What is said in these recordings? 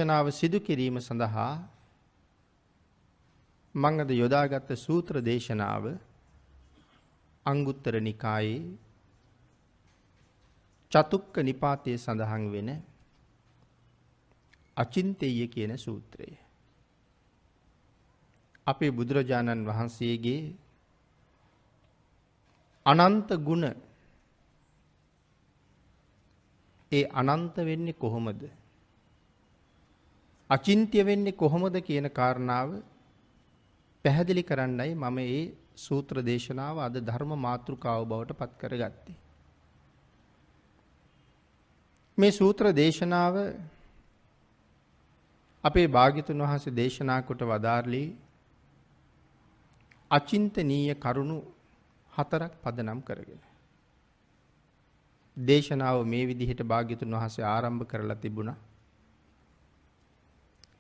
දේශනාව සිදු කිරීම සඳහා මම අද යොදාගත් සූත්‍ර දේශනාව අංගුත්තර නිකායේ චතුක්ක නිපාතයේ සඳහන් වෙන අචින්තේය කියන සූත්‍රය. අපේ බුදුරජාණන් වහන්සේගේ අනන්ත ගුණ ඒ අනන්ත වෙන්නේ කොහොමද? අචින්ත්‍ය වෙන්නේ කොහොමද කියන කාරණාව පැහැදිලි කරන්නයි මම මේ සූත්‍ර දේශනාව අද ධර්ම මාතෘකාව බවට පත් කරගත්තේ. මේ සූත්‍ර දේශනාව අපේ භාග්‍යතුන් වහන්සේ දේශනා කොට වදාළේ අචින්තනීය කරුණු 4ක් පදනම් කරගෙන. දේශනාව මේ විදිහට භාග්‍යතුන් වහන්සේ ආරම්භ කරලා තිබුණා.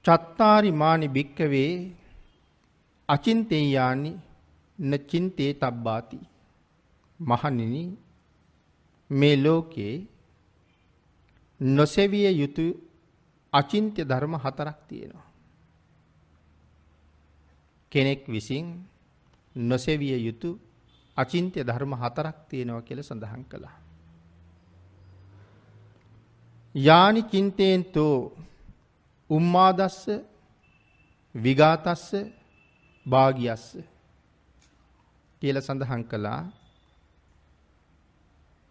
චත්තාරි මානි භික්කවේ අචින්තේයානි නචින්තේ තබ්බාති. මහණෙනි, මේ ලෝකේ නොසෙවිය යුතු අචින්ත්‍ය ධර්ම 4ක් තියෙනවා. කෙනෙක් විසින් නොසෙවිය යුතු අචින්ත්‍ය ධර්ම 4ක් තියෙනවා කියලා සඳහන් කළා. යානි චින්තේන්තෝ උම්මාදස්ස විගාතස්ස භාගියස්ස කියලා සඳහන් කළා.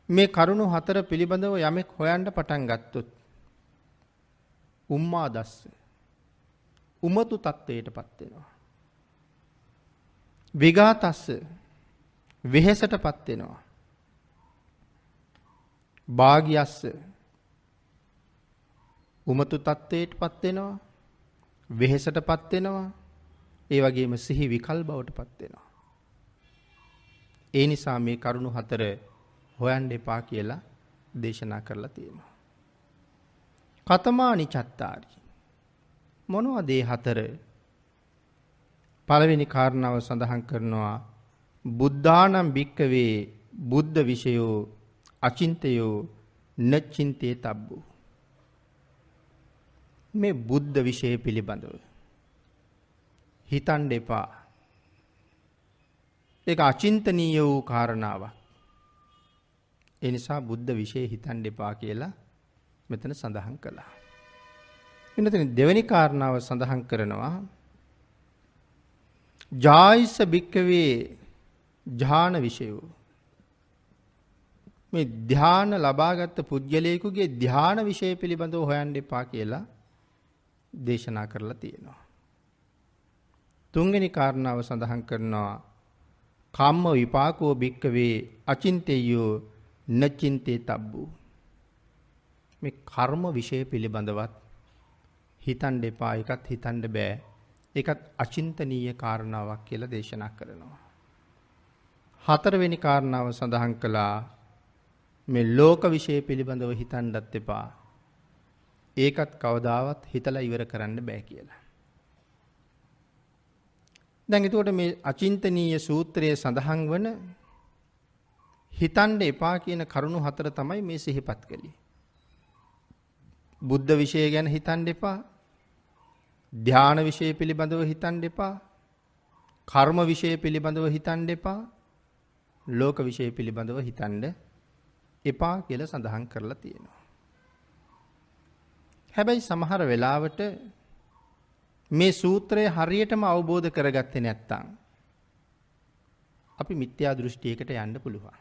මේ කරුණු 4 පිළිබඳව යමෙක් හොයන්න පටන් ගත්තොත් උම්මාදස්ස උමතු තත්වයටපත් වෙනවා. විගාතස්ස වෙහෙසටපත් වෙනවා. භාගියස්ස උමතු තත්වයටපත් වෙනවා. වෙහෙසටපත් වෙනවා. ඒ වගේම සිහි විකල් බවටපත් වෙනවා. ඒ නිසා මේ කරුණු 4 හොයන්න එපා කියලා දේශනා කරලා තියෙනවා. කතමානි චත්තාරි. මොනවද මේ 4? පළවෙනි කාරණාව සඳහන් කරනවා බුද්ධානම් භික්කවේ බුද්ධ විෂයෝ අචින්තයෝ නචින්තේ තබ්බු. මේ බුද්ධ විෂය පිළිබඳව හිතන්න එපා. ඒක අචින්තනීය වූ කාරණාවක්. ඒ නිසා බුද්ධ විෂය හිතන්න එපා කියලා මෙතන සඳහන් කළා. එන්නතන දෙවෙනි කාරණාව සඳහන් කරනවා ජායිස භික්කවේ ඥාන විෂයෝ. මේ ධ්‍යාන ලබාගත් පුද්ගලයෙකුගේ ධ්‍යාන විෂය පිළිබඳව හොයන්න එපා කියලා දේශනා කරලා තියෙනවා. තුන්වෙනි කාරණාව සඳහන් කරනවා කම්ම විපාකෝ භික්කවේ අචින්තේයෝ නචින්තේ තබ්බු. මේ කර්ම විෂය පිළිබඳවත් හිතන්න එපා. ඒකත් හිතන්න බෑ. ඒකත් අචින්තනීය කාරණාවක් කියලා දේශනා කරනවා. හතරවෙනි කාරණාව සඳහන් කළා මේ ලෝක විෂය පිළිබඳව හිතන්නත් එපා. ඒකත් කවදාවත් හිතලා ඉවර කරන්න බෑ කියලා. දැන් එතකොට මේ අචින්තනීය සූත්‍රයේ සඳහන් වන හිතන්න එපා කියන කරුණු 4 තමයි මේ සිහිපත් කළේ. බුද්ධ විෂය ගැන හිතන්න එපා. ධ්‍යාන විෂය පිළිබඳව හිතන්න එපා. කර්ම විෂය පිළිබඳව හිතන්න එපා. ලෝක විෂය පිළිබඳව හිතන්න එපා කියලා සඳහන් කරලා තියෙනවා. හැබැයි සමහර වෙලාවට මේ සූත්‍රය හරියටම අවබෝධ කරගත්තේ නැත්නම් අපි මිත්‍යා දෘෂ්ටියකට යන්න පුළුවන්.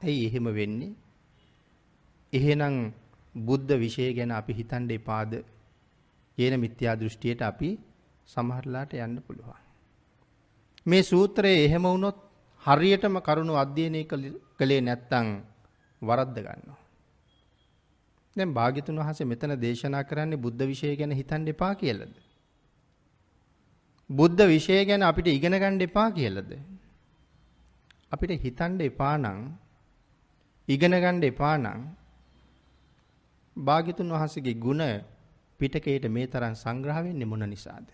ඇයි එහෙම වෙන්නේ? එහෙනම් බුද්ධ විෂය ගැන අපි හිතන්න එපාද කියන මිත්‍යා දෘෂ්ටියට අපි සමහරලාට යන්න පුළුවන්. මේ සූත්‍රයේ එහෙම වුණොත් හරියටම කරුණු අධ්‍යයනය කළේ නැත්නම් වරද්ද ගන්නවා. දැන් භාග්‍යතුන් වහන්සේ මෙතන දේශනා කරන්නේ බුද්ධ විෂය ගැන හිතන්න එපා කියලාද? බුද්ධ විෂය ගැන අපිට ඉගෙන ගන්න එපා කියලාද? අපිට හිතන්න එපා නම් ඉගෙන ගන්න එපා නම් භාග්‍යතුන් වහන්සේගේ ගුණ පිටකයට මේ තරම් සංග්‍රහ වෙන්නේ මොන නිසාද?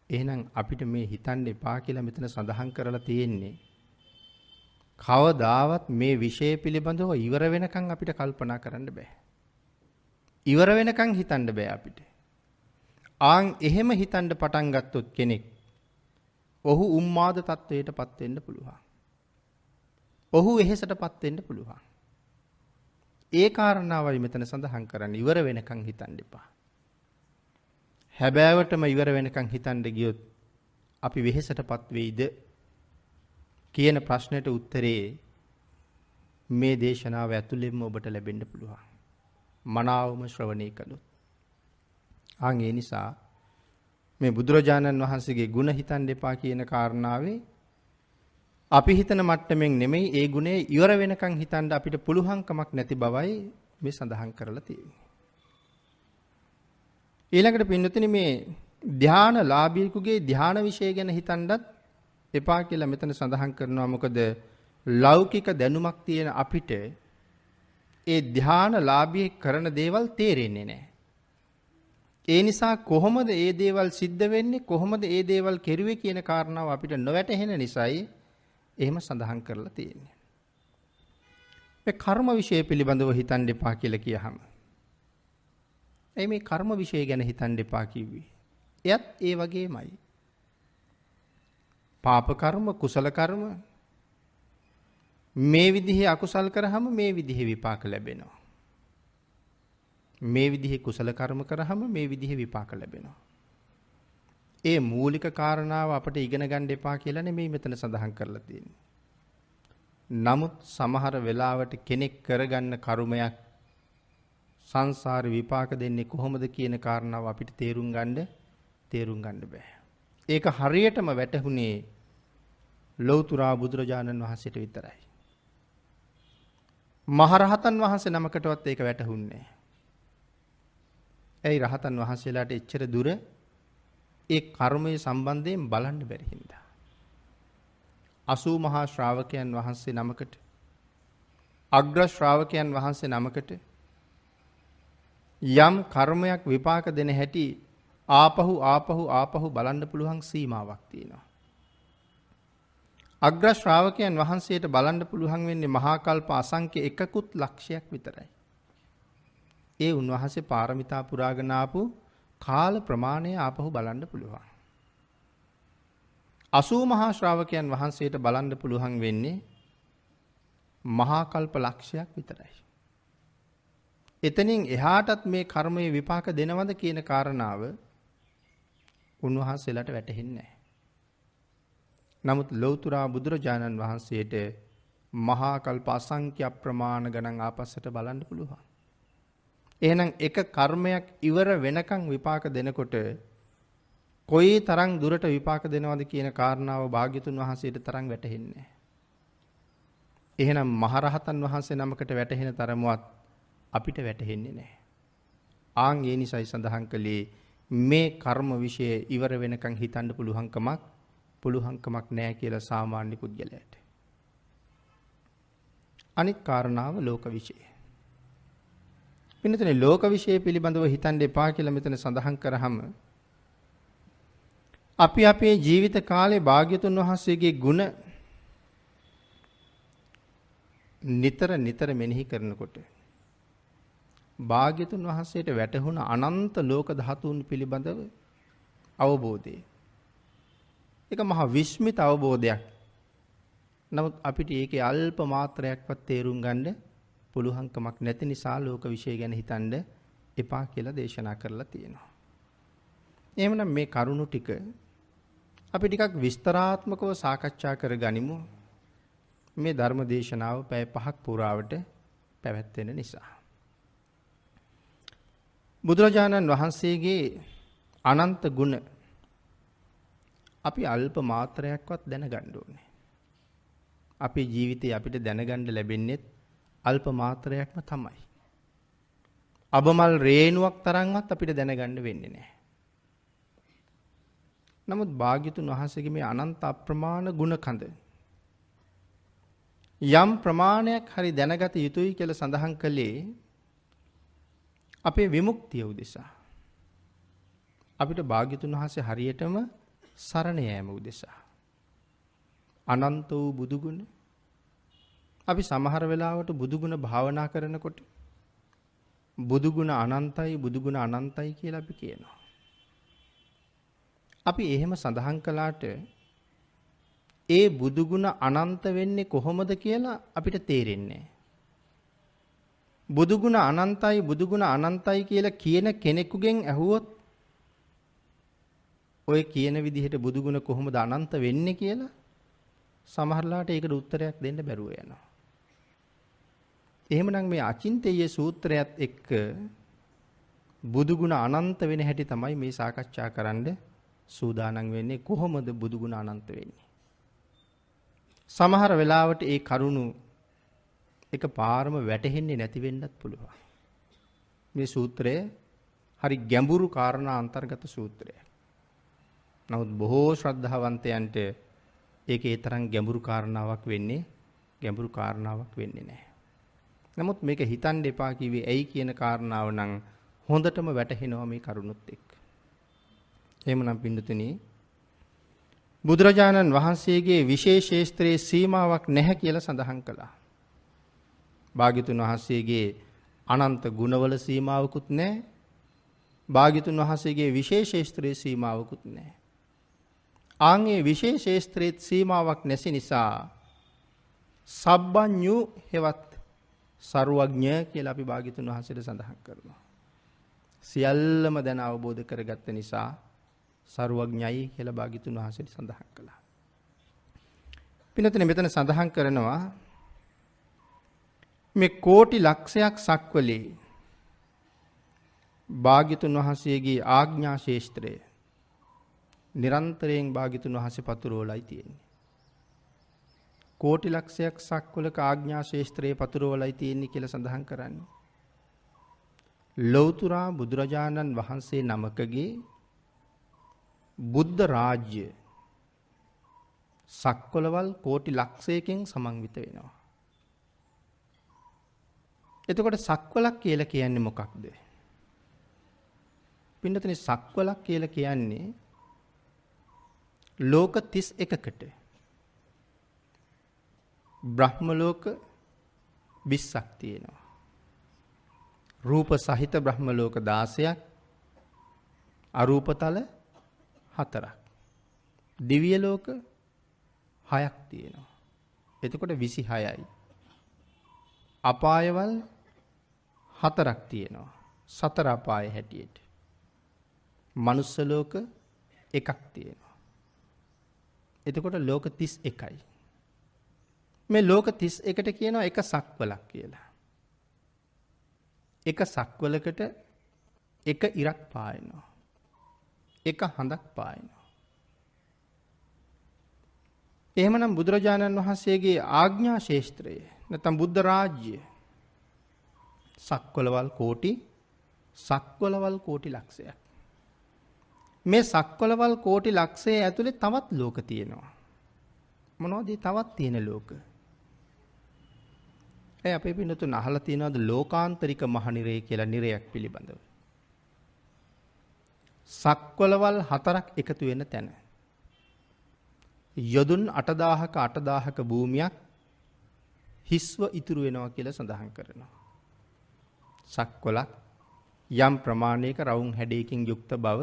එහෙනම් අපිට මේ හිතන්න එපා කියලා මෙතන සඳහන් කරලා තියෙන්නේ කවදාවත් මේ විෂය පිළිබඳව ඉවර වෙනකන් අපිට කල්පනා කරන්න බෑ. ඉවර වෙනකන් හිතන්න බෑ අපිට. ආන් එහෙම හිතන්න පටන් ගත්තොත් කෙනෙක් ඔහු උම්මාද තත්වයටපත් වෙන්න පුළුවන්. ඔහු එහෙසටපත් වෙන්න පුළුවන්. ඒ කාරණාවයි මෙතන සඳහන් කරන්නේ ඉවර වෙනකන් හිතන්න එපා. හැබෑවටම ඉවර වෙනකන් හිතන්න ගියොත් අපි වෙහෙසටපත් වෙයිද කියන ප්‍රශ්නෙට උත්තරේ මේ දේශනාව ඇතුළෙන්ම ඔබට ලැබෙන්න පුළුවන්. මනාවම ශ්‍රවණය කළොත්. ආන් ඒ නිසා මේ බුදුරජාණන් වහන්සේගේ ගුණ හිතන්න එපා කියන කාරණාවේ අපි හිතන මට්ටමින් නෙමෙයි ඒ ගුණය ඉවර වෙනකන් හිතන්න අපිට පුළුවන්කමක් නැති බවයි මේ සඳහන් කරලා තියෙන්නේ. ඊළඟට පින්නතුනි මේ ධානලාභියෙකුගේ ධාන විශේෂ ගැන හිතන්නත් එපා කියලා මෙතන සඳහන් කරනවා. මොකද ලෞකික දැනුමක් තියෙන අපිට ඒ ධානලාභියෙක් කරන දේවල් තේරෙන්නේ නැහැ. ඒ නිසා කොහොමද ඒ දේවල් සිද්ධ වෙන්නේ කොහොමද ඒ දේවල් කෙරුවේ කියන කාරණාව අපිට නොවැටහෙන නිසායි එහෙම සඳහන් කරලා තියෙන්නේ. මේ කර්ම විශේෂ පිළිබඳව හිතන්න එපා කියලා කියහම. මේ කර්ම විශේෂ ගැන හිතන්න එපා කිව්වේ. එයත් ඒ වගේමයි. පාප කර්ම කුසල කර්ම මේ විදිහේ අකුසල් කරාම මේ විදිහේ විපාක ලැබෙනවා. මේ විදිහේ කුසල කර්ම කරාම මේ විදිහේ විපාක ලැබෙනවා. ඒ මූලික කාරණාව අපිට ඉගෙන ගන්න එපා කියලා නෙමෙයි මෙතන සඳහන් කරලා තියෙන්නේ. නමුත් සමහර වෙලාවට කෙනෙක් කරගන්න කර්මයක් සංසාර විපාක දෙන්නේ කොහොමද කියන කාරණාව අපිට තේරුම් ගන්න බෑ. ඒක හරියටම වැටහුනේ ලෞතර බුදුරජාණන් වහන්සේට විතරයි. මහරහතන් වහන්සේ නමකටවත් ඒක වැටහුන්නේ නැහැ. ඒ රහතන් වහන්සේලාට එච්චර දුර ඒ කර්මයේ සම්බන්ධයෙන් බලන්න බැරි හින්දා 80 මහා ශ්‍රාවකයන් වහන්සේ නමකට අග්‍ර ශ්‍රාවකයන් වහන්සේ නමකට යම් කර්මයක් විපාක දෙන හැටි ආපහු බලන්න පුළුවන් සීමාවක් තියෙනවා. අග්‍ර ශ්‍රාවකයන් වහන්සේට බලන්න පුළුවන් වෙන්නේ මහා කල්ප අසංඛ්‍ය 1කුත් ලක්ෂයක් විතරයි. ඒ උන්වහන්සේ පාරමිතා පුරාගෙන ආපු කාල ප්‍රමාණය ආපහු බලන්න පුළුවන්. 80 මහා ශ්‍රාවකයන් වහන්සේට බලන්න පුළුවන් වෙන්නේ මහා කල්ප ලක්ෂයක් විතරයි. එතනින් එහාටත් මේ කර්මයේ විපාක දෙනවද කියන කාරණාව උන්වහන්සේලාට වැටහෙන්නේ නැහැ. නමුත් ලෞතර බුදුරජාණන් වහන්සේට මහා කල්ප අසංඛ්‍ය අප්‍රමාණ ගණන් ආපස්සට බලන්න පුළුවන්. එහෙනම් එක කර්මයක් ඉවර වෙනකන් විපාක දෙනකොට කොයි තරම් දුරට විපාක දෙනවද කියන කාරණාව භාග්‍යතුන් වහන්සේට තරම් වැටහෙන්නේ නැහැ. එහෙනම් මහරහතන් වහන්සේ නමකට වැටහෙන තරමවත් අපිට වැටහෙන්නේ නැහැ. ආන් ඒ නිසයි සඳහන් කළේ මේ කර්ම વિશે ඉවර වෙනකන් හිතන්න පුළුවන්කමක් නැහැ කියලා සාමාන්‍ය පුද්ගලයාට. අනිත් කාරණාව ලෝක વિશે. පින්නතනේ ලෝක વિશે පිළිබඳව හිතන්න එපා කියලා මෙතන සඳහන් කරාම අපි අපේ ජීවිත කාලේ භාග්‍යතුන් වහන්සේගේ ගුණ නිතර මෙනෙහි කරනකොට භාග්‍යතුන් වහන්සේට වැටහුණ අනන්ත ලෝක ධාතුන් පිළිබඳව අවබෝධය. ඒක මහ විස්මිත අවබෝධයක්. නමුත් අපිට ඒකේ අල්ප මාත්‍රයක්වත් තේරුම් ගන්න පුළුවන්කමක් නැති නිසා ලෝක විශ්ය ගැන හිතන්න එපා කියලා දේශනා කරලා තියෙනවා. එහෙමනම් මේ කරුණු ටික අපි ටිකක් විස්තරාත්මකව සාකච්ඡා කරගනිමු. මේ ධර්ම දේශනාව පැය 5ක් පුරාවට පැවැත්වෙන නිසා. බුදුරජාණන් වහන්සේගේ අනන්ත ගුණ අපි අල්ප මාත්‍රයක්වත් දැනගන්න ඕනේ. අපේ ජීවිතේ අපිට දැනගන්න ලැබෙන්නේ අල්ප මාත්‍රයක්ම තමයි. අබමල් රේණුවක් තරම්වත් අපිට දැනගන්න වෙන්නේ නැහැ. නමුත් භාග්‍යතුන් වහන්සේගේ මේ අනන්ත අප්‍රමාණ ගුණ කඳ යම් ප්‍රමාණයක් හරි දැනගත යුතුයි කියලා සඳහන් කළේ අපේ විමුක්තිය උදෙසා. අපිට භාග්‍යතුන් වහන්සේ හරියටම සරණ යාම උදෙසා. අනන්ත වූ බුදු ගුණ අපි සමහර වෙලාවට බුදු ගුණ භාවනා කරනකොට බුදු ගුණ අනන්තයි බුදු ගුණ අනන්තයි කියලා අපි කියනවා. අපි එහෙම සඳහන් කළාට ඒ බුදු ගුණ අනන්ත වෙන්නේ කොහොමද කියලා අපිට තේරෙන්නේ නැහැ. බුදු ගුණ අනන්තයි කියලා කියන කෙනෙකුගෙන් ඇහුවොත් ඔය කියන විදිහට බුදු ගුණ කොහොමද අනන්ත වෙන්නේ කියලා සමහරලාට ඒකට උත්තරයක් දෙන්න බැරුව යනවා. එහෙමනම් මේ අචින්තේය සූත්‍රයත් එක්ක බුදු ගුණ අනන්ත වෙන හැටි තමයි මේ සාකච්ඡා කරන්න සූදානම් වෙන්නේ. කොහොමද බුදු ගුණ අනන්ත වෙන්නේ? සමහර වෙලාවට ඒ කරුණු එක පාරම වැටහෙන්නේ නැති වෙන්නත් පුළුවන්. මේ සූත්‍රය හරි ගැඹුරු කාරණා අන්තර්ගත සූත්‍රයක්. නමුත් බොහෝ ශ්‍රද්ධාවන්තයන්ට ඒකේ තරම් ගැඹුරු කාරණාවක් වෙන්නේ නැහැ. නමුත් මේක හිතන්න එපා කිව්වේ ඇයි කියන කාරණාව නම් හොඳටම වැටහෙනවා මේ කරුණුත් එක්ක. එහෙමනම් පින්නතුනි බුදුරජාණන් වහන්සේගේ විශේෂ ශේස්ත්‍රයේ සීමාවක් නැහැ කියලා සඳහන් කළා. භාග්‍යතුන් වහන්සේගේ අනන්ත ගුණවල සීමාවකුත් නැහැ. භාග්‍යතුන් වහන්සේගේ විශේෂ ශේස්ත්‍රයේ සීමාවකුත් නැහැ. ආන්ගේ විශේෂ ශේස්ත්‍රයේ සීමාවක් නැති නිසා සබ්බඤ්ඤු හෙවත් සර්වඥ කියලා අපි භාග්‍යතුන් වහන්සේට සඳහන් කරනවා. සියල්ලම දැන අවබෝධ කරගත්ත නිසා සර්වඥයි කියලා භාග්‍යතුන් වහන්සේට සඳහන් කළා. පින්නතනේ මෙතන සඳහන් කරනවා මේ කෝටි ලක්ෂයක් සක්වලේ භාග්‍යතුන් වහන්සේගේ ආඥා ශේස්ත්‍රය නිරන්තරයෙන් භාග්‍යතුන් වහන්සේ පතුරවලයි තියෙන්නේ. කෝටි ලක්ෂයක් සක්වලක ආඥා ශේස්ත්‍රයේ පතුරවලයි තියෙන්නේ කියලා සඳහන් කරන්නේ. ලෞතුරා බුදුරජාණන් වහන්සේ නමකගේ බුද්ධ රාජ්‍ය සක්වලවල් කෝටි ලක්ෂයකින් සමන්විත වෙනවා. එතකොට සක්වලක් කියලා කියන්නේ මොකක්ද? පින්නතනේ සක්වලක් කියලා කියන්නේ ලෝක 31කට බ්‍රහ්ම ලෝක 20ක් තියෙනවා. රූප සහිත බ්‍රහ්ම ලෝක 16ක්, අරූපතල 4ක්. දිව්‍ය ලෝක 6ක් තියෙනවා. එතකොට 26යි. අපායවල 4ක් තියෙනවා. සතර අපාය හැටියට. මනුස්ස ලෝක 1ක් තියෙනවා. එතකොට ලෝක 31යි. මේ ලෝක 31ට කියනවා එක සක්වලක් කියලා. එක සක්වලකට එක ඉරක් පායනවා. එක හඳක් පායනවා. එහෙමනම් බුදුරජාණන් වහන්සේගේ ආඥා ශේස්ත්‍රය නැත්නම් බුද්ධ රාජ්‍ය සක්වලවල් කෝටි ලක්ෂයක්. මේ සක්වලවල් කෝටි ලක්ෂයේ ඇතුලේ තවත් ලෝක තියෙනවා. මොනවද තවත් තියෙන ලෝක? අපේ පින්නතුන් අහලා තියෙනවද ලෝකාන්තරික මහනිරය කියලා නිරයක් පිළිබඳව? සක්වලවල් 4ක් එකතු වෙන තැන. යොදුන් 8000ක භූමියක් හිස්ව ඉතුරු වෙනවා කියලා සඳහන් කරනවා. සක්වලක් යම් ප්‍රමාණයක රවුම් හැඩයකින් යුක්ත බව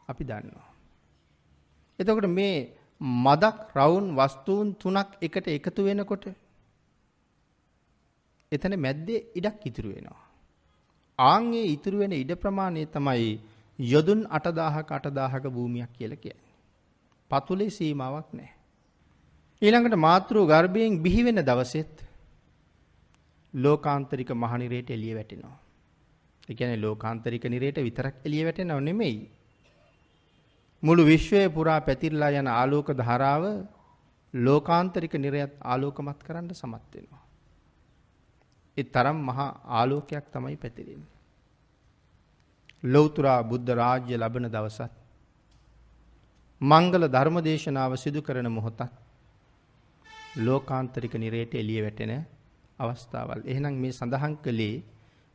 අපි දන්නවා. එතකොට මේ මදක් රවුම් වස්තුන් 3ක් එකට එකතු වෙනකොට එතන මැද්දේ ඉඩක් ඉතුරු වෙනවා. ආන්ගේ ඉතුරු වෙන ඉඩ ප්‍රමාණය තමයි යොදුන් 8000ක භූමියක් කියලා කියන්නේ. පතුලේ සීමාවක් නැහැ. ඊළඟට මාතෘ ගර්භයෙන් බිහි වෙන දවසෙත් ලෝකාන්තරික මහනිරයට එළිය වැටෙනවා. ඒ කියන්නේ ලෝකාන්තරික නිරයට විතරක් එළිය වැටෙනව නෙමෙයි. මුළු විශ්වය පුරා පැතිරලා යන ආලෝක ධාරාව ලෝකාන්තරික නිරයත් ආලෝකමත් කරන්න සමත් වෙනවා. ඒ තරම් මහා ආලෝකයක් තමයි පැතිරෙන්නේ. ලෞතර බුද්ධ රාජ්‍ය ලැබෙන දවසත් මංගල ධර්ම දේශනාව සිදු කරන මොහොතත් ලෝකාන්තරික නිරයට එළිය වැටෙන අවස්ථාවල්. එහෙනම් මේ සඳහන් කළේ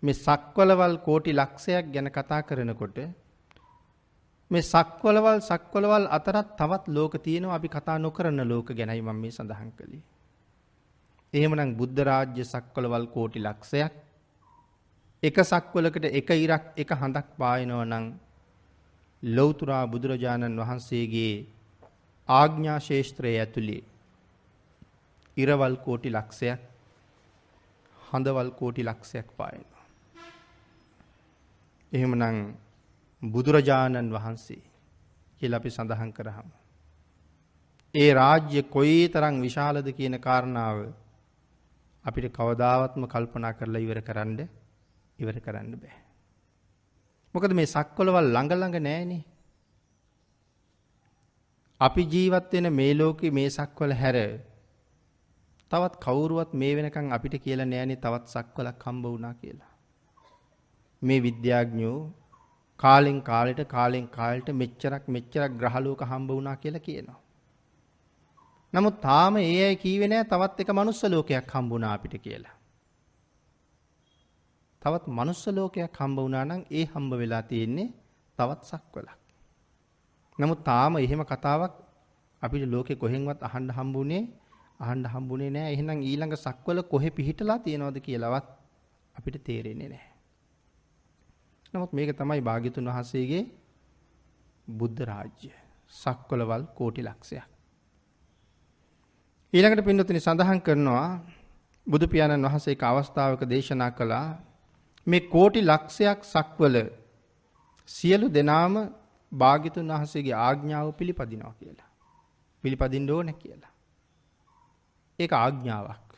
මේ සක්වලවල් කෝටි ලක්ෂයක් ගැන කතා කරනකොට මේ සක්වලවල් අතරත් තවත් ලෝක තියෙනවා. අපි කතා නොකරන ලෝක ගැනයි මම මේ සඳහන් කළේ. එහෙමනම් බුද්ධ රාජ්‍ය සක්වලවල් කෝටි ලක්ෂයක් එක සක්වලකට එක ඉරක් එක හඳක් පායනවා නම් ලෞතර බුදුරජාණන් වහන්සේගේ ආඥා ශේෂ්ත්‍රයේ ඇතුලේ ඉරවල් කෝටි ලක්ෂයක් හඳවල් කෝටි ලක්ෂයක් පායනවා. එහෙමනම් බුදුරජාණන් වහන්සේ කියලා අපි සඳහන් කරාම ඒ රාජ්‍ය කොයිතරම් විශාලද කියන කාරණාව අපිට කවදාවත්ම කල්පනා කරලා ඉවර කරන්න බෑ. මොකද මේ සක්වලවල් ළඟ ළඟ නෑනේ. අපි ජීවත් වෙන මේ ලෝකේ මේ සක්වල හැර තවත් කවුරුවත් මේ වෙනකන් අපිට කියලා නෑනේ තවත් සක්වලක් හම්බ වුණා කියලා. මේ විද්‍යාඥයෝ කාලෙන් කාලෙට මෙච්චරක් ග්‍රහලෝක හම්බ වුණා කියලා කියනවා. නමුත් තාම ඒ අය කීවේ නෑ තවත් එක මනුස්ස ලෝකයක් හම්බ වුණා අපිට කියලා. තවත් මනුස්ස ලෝකයක් හම්බ වුණා නම් ඒ හම්බ වෙලා තියෙන්නේ තවත් සක්වලක්. නමුත් තාම එහෙම කතාවක් අපිට ලෝකේ කොහෙන්වත් අහන්න හම්බුනේ නෑ. එහෙනම් ඊළඟ සක්වල කොහෙ පිහිටලා තියෙනවද කියලාවත් අපිට තේරෙන්නේ නෑ. නමුත් මේක තමයි භාග්‍යතුන් වහන්සේගේ බුද්ධ රාජ්‍ය. සක්වලවල් කෝටි ලක්ෂයක්. ඊළඟට පින්නතුනි සඳහන් කරනවා බුදු පියාණන් වහන්සේ එක අවස්ථාවක දේශනා කළා මේ කෝටි ලක්ෂයක් සක්වල සියලු දෙනාම භාග්‍යතුන් වහන්සේගේ ආඥාව පිළිපදිනවා කියලා. පිළිපදින්න ඕනේ කියලා. ඒක ආඥාවක්.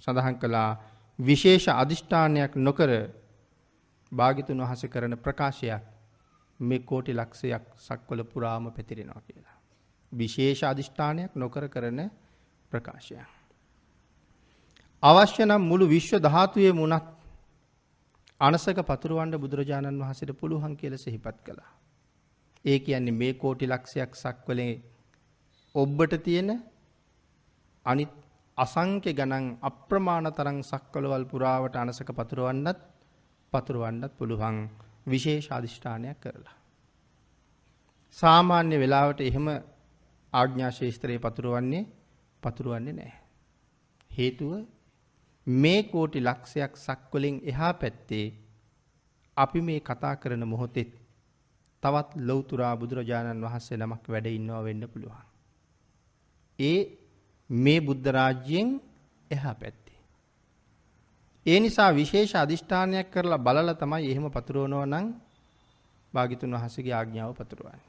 සඳහන් කළා විශේෂ අදිෂ්ඨානයක් නොකර භාග්‍යතුන් වහන්සේ කරන ප්‍රකාශයක් මේ කෝටි ලක්ෂයක් සක්වල පුරාම පැතිරෙනවා කියලා. විශේෂ අදිෂ්ඨානයක් නොකර කරන ප්‍රකාශයක්. අවශ්‍ය නම් මුළු විශ්ව ධාතුවේ මුණත් අනසක පතුරවන්න බුදුරජාණන් වහන්සේට පුළුවන් කියලා සිහිපත් කළා. ඒ කියන්නේ මේ කෝටි ලක්ෂයක් සක්වලේ ඔබට තියෙන අනිත් අසංඛ්‍ය ගණන් අප්‍රමාණ තරම් සක්වලවල් පුරාවට අනසක පතුරවන්නත් පුළුවන් විශේෂ අධිෂ්ඨානයක් කරලා. සාමාන්‍ය වෙලාවට එහෙම ආඥා ශේෂ්ත්‍රයේ පතුරවන්නේ නැහැ. හේතුව මේ කෝටි ලක්ෂයක් සක්වලින් එහා පැත්තේ අපි මේ කතා කරන මොහොතේ තවත් ලෞතර බුදුරජාණන් වහන්සේ නමක් වැඩ ඉන්නවා වෙන්න පුළුවන්. ඒ මේ බුද්ධ රාජ්‍යයෙන් එහා පැත්තේ. ඒ නිසා විශේෂ අදිෂ්ඨානයක් කරලා බලලා තමයි එහෙම පතුරවනවා නම් භාග්‍යතුන් වහන්සේගේ ආඥාව පතුරවන්නේ.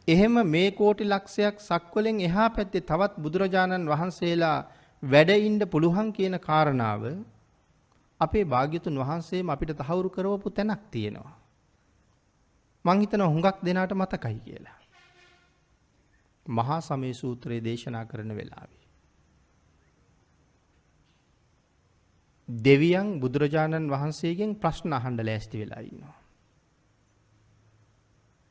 එහෙම මේ කෝටි ලක්ෂයක් සක්වලෙන් එහා පැත්තේ තවත් බුදුරජාණන් වහන්සේලා වැඩ ඉන්න පුළුවන් කියන කාරණාව අපේ භාග්‍යතුන් වහන්සේම අපිට තහවුරු කරවපු තැනක් තියෙනවා. මං හිතනවා හුඟක් දෙනාට මතකයි කියලා. මහා සමය සූත්‍රයේ දේශනා කරන වෙලාවේ දෙවියන් බුදුරජාණන් වහන්සේගෙන් ප්‍රශ්න අහන්න ලෑස්ති වෙලා ඉන්නවා.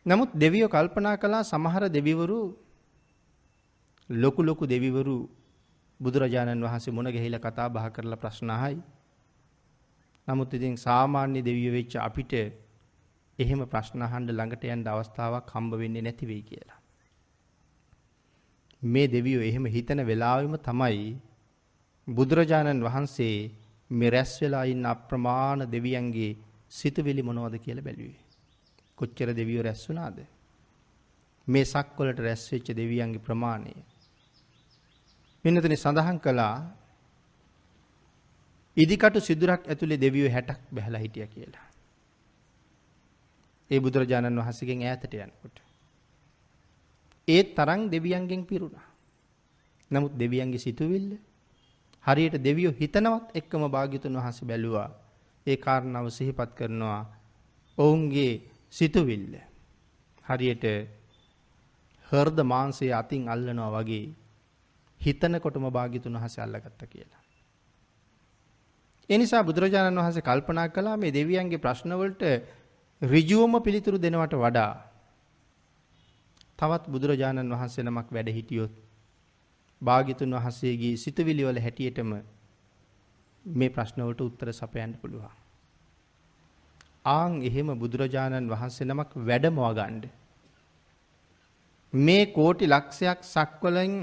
නමුත් දෙවියෝ කල්පනා කළා සමහර දෙවිවරු ලොකු දෙවිවරු බුදුරජාණන් වහන්සේ මුණ ගැහිලා කතා බහ කරලා ප්‍රශ්න අහයි. නමුත් ඉතින් සාමාන්‍ය දෙවියෝ වෙච්ච අපිට එහෙම ප්‍රශ්න අහන්න ළඟට යන්න අවස්ථාවක් හම්බ වෙන්නේ නැති වෙයි කියලා. මේ දෙවියෝ එහෙම හිතන වෙලාවෙම තමයි බුදුරජාණන් වහන්සේ මේ රැස් වෙලා ඉන්න අප්‍රමාණ දෙවියන්ගේ සිතුවිලි මොනවද කියලා බැලුවේ. කොච්චර දෙවියෝ රැස් වුණාද? මේ සක්වලට රැස් වෙච්ච දෙවියන්ගේ ප්‍රමාණය. වෙනතන සඳහන් කළා ඉදිකටු සිදුරක් ඇතුලේ දෙවියෝ 60ක් බැහැලා හිටියා කියලා. ඒ බුදුරජාණන් වහන්සේගෙන් ඈතට යනකොට. ඒ තරම් දෙවියන්ගෙන් පිරුණා. නමුත් දෙවියන්ගේ සිතුවිල්ල හරියට දෙවියෝ හිතනවත් එක්කම භාග්‍යතුන් වහන්සේ බැලුවා. ඒ කාරණාව සිහිපත් කරනවා. ඔවුන්ගේ සිතුවිල්ල හරියට හෘද මාංශය අතින් අල්ලනවා වගේ හිතනකොටම භාග්‍යතුන් වහන්සේ අල්ලගත්තා කියලා. ඒ නිසා බුදුරජාණන් වහන්සේ කල්පනා කළා මේ දෙවියන්ගේ ප්‍රශ්න වලට ඍජුවම පිළිතුරු දෙනවට වඩා තවත් බුදුරජාණන් වහන්සේ නමක් වැඩ හිටියොත් භාග්‍යතුන් වහන්සේගේ සිතුවිලි වල හැටියටම මේ ප්‍රශ්න වලට උත්තර සපයන්න පුළුවන්. ආන් එහෙම බුදුරජාණන් වහන්සේ නමක් වැඩමව ගන්න. මේ කෝටි ලක්ෂයක් සක්වලෙන්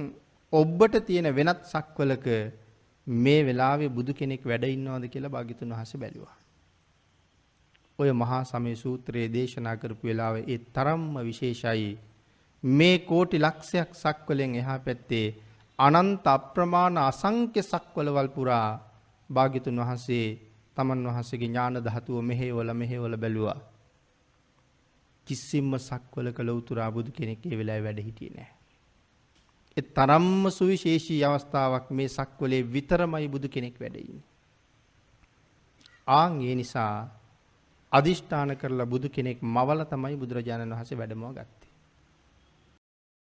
ඔබට තියෙන වෙනත් සක්වලක මේ වෙලාවේ බුදු කෙනෙක් වැඩ ඉන්නවද කියලා භාග්‍යතුන් වහන්සේ බැලුවා. ඔය මහා සමය සූත්‍රයේ දේශනා කරපු වෙලාවේ ඒ තරම්ම විශේෂයි. මේ කෝටි ලක්ෂයක් සක්වලෙන් එහා පැත්තේ අනන්ත අප්‍රමාණ අසංඛ්‍ය සක්වලවල් පුරා භාග්‍යතුන් වහන්සේ තමන් වහන්සේගේ ඥාන ධාතුව මෙහෙවල බැලුවා. කිසිම සක්වලක ලෞතුරා බුදු කෙනෙක් ඒ වෙලාවේ වැඩ හිටියේ නැහැ. ඒ තරම්ම සුවිශේෂී අවස්ථාවක් මේ සක්වලේ විතරමයි බුදු කෙනෙක් වැඩ ඉන්නේ. ඒ නිසා අදිෂ්ඨාන කරලා බුදු කෙනෙක් මවල තමයි බුදුරජාණන් වහන්සේ වැඩමව ගත්තේ.